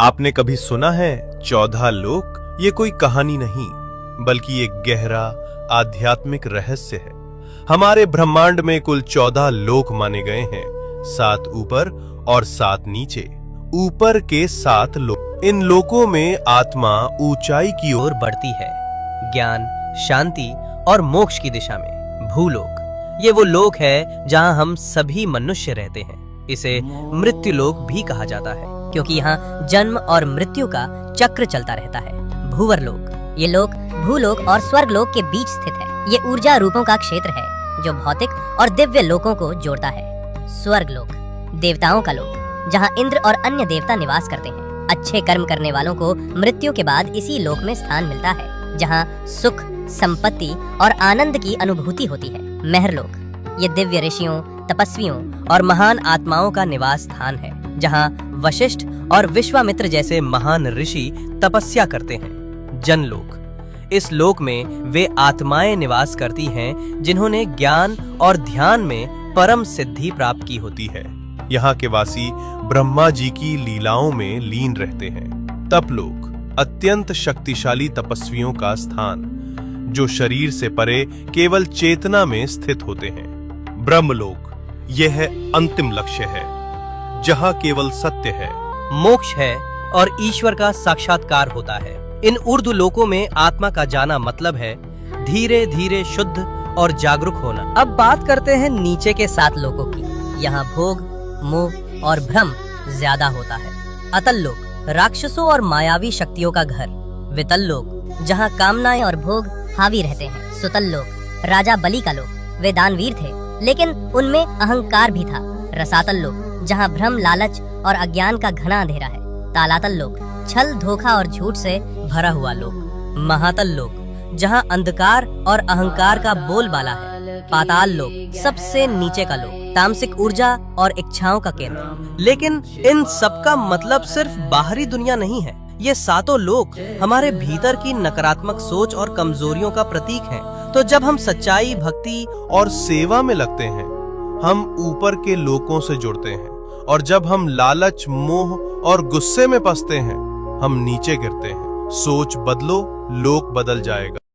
आपने कभी सुना है 14 लोक? ये कोई कहानी नहीं बल्कि एक गहरा आध्यात्मिक रहस्य है। हमारे ब्रह्मांड में कुल 14 लोक माने गए हैं, 7 ऊपर और 7 नीचे। ऊपर के 7 लोक, इन लोकों में आत्मा ऊंचाई की ओर बढ़ती है, ज्ञान, शांति और मोक्ष की दिशा में। भूलोक, ये वो लोक है जहां हम सभी मनुष्य रहते हैं। इसे मृत्यु लोक भी कहा जाता है क्योंकि यहाँ जन्म और मृत्यु का चक्र चलता रहता है। भूवर लोक, ये लोक भूलोक और स्वर्ग लोक के बीच स्थित है। ये ऊर्जा रूपों का क्षेत्र है जो भौतिक और दिव्य लोकों को जोड़ता है। स्वर्ग लोक, देवताओं का लोक, जहाँ इंद्र और अन्य देवता निवास करते हैं। अच्छे कर्म करने वालों को मृत्यु के बाद इसी लोक में स्थान मिलता है, जहाँ सुख, संपत्ति और आनंद की अनुभूति होती है। महरलोक, ये दिव्य ऋषियों, तपस्वियों और महान आत्माओं का निवास स्थान है, जहाँ वशिष्ठ और विश्वामित्र जैसे महान ऋषि तपस्या करते हैं। जनलोक, इस लोक में वे आत्माएं निवास करती हैं जिन्होंने ज्ञान और ध्यान में परम सिद्धि प्राप्त की होती है। यहाँ के वासी ब्रह्मा जी की लीलाओं में लीन रहते हैं। तपलोक, अत्यंत शक्तिशाली तपस्वियों का स्थान, जो शरीर से परे केवल चेतना में स्थित होते हैं। ब्रह्मलोक, यह अंतिम लक्ष्य है जहाँ केवल सत्य है, मोक्ष है और ईश्वर का साक्षात्कार होता है। इन ऊर्ध्व लोकों में आत्मा का जाना मतलब है धीरे धीरे शुद्ध और जागरूक होना। अब बात करते हैं नीचे के 7 लोकों की। यहाँ भोग, मोह और भ्रम ज्यादा होता है। अतल लोक, राक्षसों और मायावी शक्तियों का घर। वितल लोक, जहाँ कामनाएं और भोग हावी रहते हैं। सुतल लोक, राजा बलि का लोक। वे दानवीर थे लेकिन उनमें अहंकार भी था। रसातल लोक, जहाँ भ्रम, लालच और अज्ञान का घना अंधेरा है। तालातल लोक, छल, धोखा और झूठ से भरा हुआ लोक। महातल लोक, जहाँ अंधकार और अहंकार का बोलबाला है। पाताल लोक, सबसे नीचे का लोक, तामसिक ऊर्जा और इच्छाओं का केंद्र। लेकिन इन सब का मतलब सिर्फ बाहरी दुनिया नहीं है। ये 7 लोक हमारे भीतर की नकारात्मक सोच और कमजोरियों का प्रतीक हैं। तो जब हम सच्चाई, भक्ति और सेवा में लगते हैं, हम ऊपर के लोकों से जुड़ते हैं, और जब हम लालच, मोह और गुस्से में फंसते हैं, हम नीचे गिरते हैं। सोच बदलो, लोक बदल जाएगा।